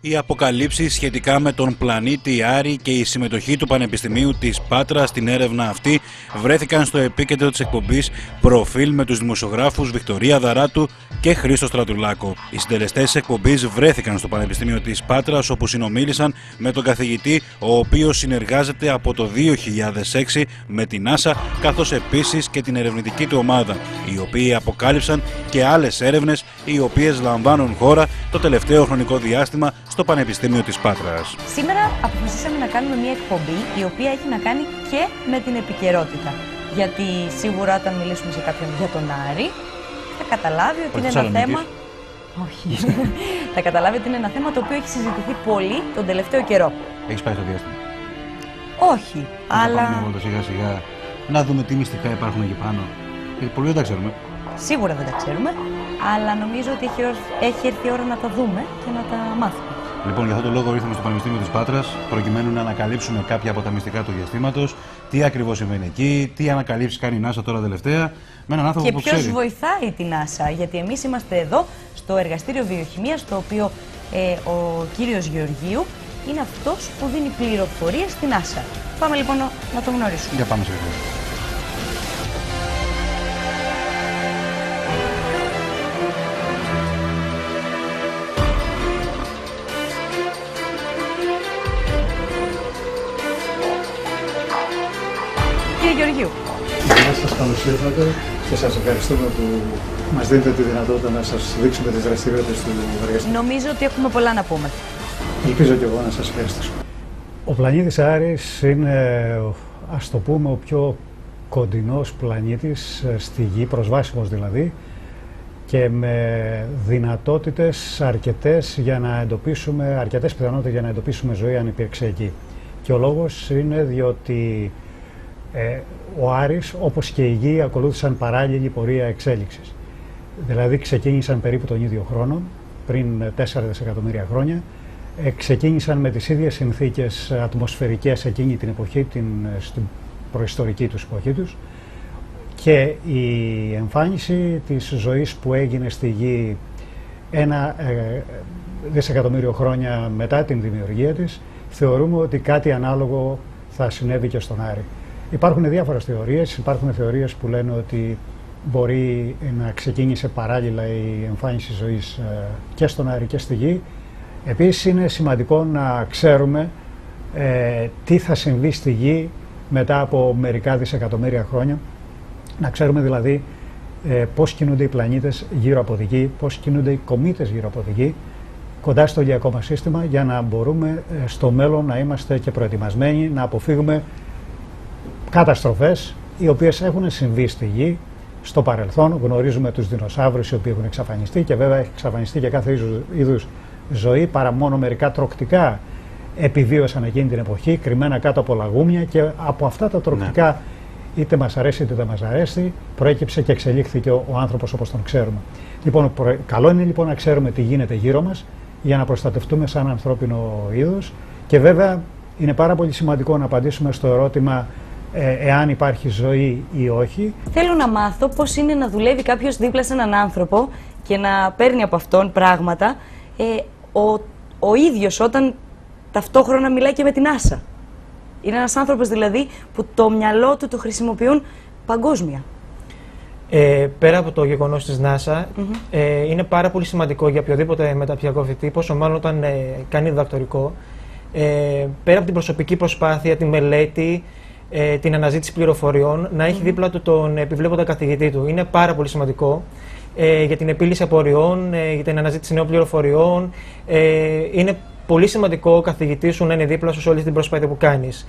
Οι αποκαλύψεις σχετικά με τον πλανήτη Άρη και η συμμετοχή του Πανεπιστημίου της Πάτρας στην έρευνα αυτή βρέθηκαν στο επίκεντρο της εκπομπής Προφίλ με τους δημοσιογράφους Βικτωρία Δαράτου και Χρήστο Στρατουλάκο. Οι συντελεστές της εκπομπής βρέθηκαν στο Πανεπιστήμιο της Πάτρας, όπου συνομίλησαν με τον καθηγητή, ο οποίος συνεργάζεται από το 2006 με την NASA, καθώς επίσης και την ερευνητική του ομάδα, οι οποίοι αποκάλυψαν και άλλες έρευνες οι οποίες λαμβάνουν χώρα το τελευταίο χρονικό διάστημα στο Πανεπιστήμιο της Πάτρας. Σήμερα αποφασίσαμε να κάνουμε μια εκπομπή η οποία έχει να κάνει και με την επικαιρότητα. Γιατί σίγουρα όταν μιλήσουμε σε κάποιον για τον Άρη, θα καταλάβει ότι είναι ένα θέμα. Όχι. Θα καταλάβει ότι είναι ένα θέμα το οποίο έχει συζητηθεί πολύ τον τελευταίο καιρό. Έχεις πάει στο διάστημα? Όχι, αλλά. Πάμε σιγά σιγά να δούμε τι μυστικά υπάρχουν εκεί πάνω. Πολύ δεν τα ξέρουμε. Σίγουρα δεν τα ξέρουμε, αλλά νομίζω ότι έχει έρθει η ώρα να τα δούμε και να τα μάθουμε. Λοιπόν, για αυτόν τον λόγο ήρθαμε στο Πανεπιστήμιο της Πάτρας, προκειμένου να ανακαλύψουμε κάποια από τα μυστικά του διαστήματος, τι ακριβώς συμβαίνει εκεί, τι ανακαλύψεις κάνει η NASA τώρα τελευταία, με έναν άνθρωπο που ξέρει. Και ποιος βοηθάει την NASA, γιατί εμείς είμαστε εδώ στο εργαστήριο βιοχημίας, το οποίο ο κύριος Γεωργίου είναι αυτός που δίνει πληροφορίες στην NASA. Πάμε λοιπόν να το γνωρίσουμε. Για πάμε σε αυτό. Κύριε Γεωργίου. Σας καλώς ήρθατε και σας ευχαριστούμε που μας δίνετε τη δυνατότητα να σας δείξουμε τις δραστηριότητες του εργαστηρίου. Νομίζω ότι έχουμε πολλά να πούμε. Ελπίζω και εγώ να σας ευχαριστήσω. Ο πλανήτης Άρης είναι, ας το πούμε, ο πιο κοντινός πλανήτης στη Γη, προσβάσιμος δηλαδή, και με δυνατότητες αρκετές πιθανότητες για να εντοπίσουμε ζωή αν υπήρξε εκεί. Και ο λόγος είναι διότι ο Άρης, όπως και η Γη, ακολούθησαν παράλληλη πορεία εξέλιξης. Δηλαδή ξεκίνησαν περίπου τον ίδιο χρόνο, πριν 4 δισεκατομμύρια χρόνια. Ξεκίνησαν με τις ίδιες συνθήκες ατμοσφαιρικές εκείνη την εποχή, στην προϊστορική τους εποχή τους, και η εμφάνιση της ζωής που έγινε στη Γη 1 δισεκατομμύριο χρόνια μετά την δημιουργία της, θεωρούμε ότι κάτι ανάλογο θα συνέβη και στον Άρη. Υπάρχουν διάφορες θεωρίες. Υπάρχουν θεωρίες που λένε ότι μπορεί να ξεκίνησε παράλληλα η εμφάνιση ζωής και στον Άρη και στη Γη. Επίσης είναι σημαντικό να ξέρουμε τι θα συμβεί στη Γη μετά από μερικά δισεκατομμύρια χρόνια. Να ξέρουμε δηλαδή πώς κινούνται οι πλανήτες γύρω από τη Γη, πώς κινούνται οι κομήτες γύρω από τη Γη, κοντά στο ηλιακό μας σύστημα, για να μπορούμε στο μέλλον να είμαστε και προετοιμασμένοι να αποφύγουμε καταστροφές οι οποίες έχουν συμβεί στη Γη στο παρελθόν. Γνωρίζουμε τους δεινοσαύρους οι οποίοι έχουν εξαφανιστεί, και βέβαια έχει εξαφανιστεί και κάθε είδους ζωή, παρά μόνο μερικά τρωκτικά επιβίωσαν εκείνη την εποχή, κρυμμένα κάτω από λαγούμια, και από αυτά τα τρωκτικά, είτε μας αρέσει είτε δεν μας αρέσει, προέκυψε και εξελίχθηκε ο άνθρωπος όπως τον ξέρουμε. Λοιπόν, καλό είναι λοιπόν να ξέρουμε τι γίνεται γύρω μας για να προστατευτούμε σαν ανθρώπινο είδος, και βέβαια είναι πάρα πολύ σημαντικό να απαντήσουμε στο ερώτημα εάν υπάρχει ζωή ή όχι. Θέλω να μάθω πώς είναι να δουλεύει κάποιος δίπλα σε έναν άνθρωπο και να παίρνει από αυτόν πράγματα, ο ίδιος όταν ταυτόχρονα μιλάει και με την NASA. Είναι ένας άνθρωπος δηλαδή που το μυαλό του το χρησιμοποιούν παγκόσμια. Πέρα από το γεγονός της NASA, είναι πάρα πολύ σημαντικό για οποιοδήποτε μεταπτυχιακό φοιτητή, πόσο μάλλον όταν κάνει διδακτορικό, πέρα από την προσωπική προσπάθεια, τη μελέτη, την αναζήτηση πληροφοριών, να έχει δίπλα του τον επιβλέποντα καθηγητή του. Είναι πάρα πολύ σημαντικό για την επίλυση απορριών, για την αναζήτηση νέων πληροφοριών. Είναι πολύ σημαντικό ο καθηγητής σου να είναι δίπλα σου σε όλη την προσπάθεια που κάνεις.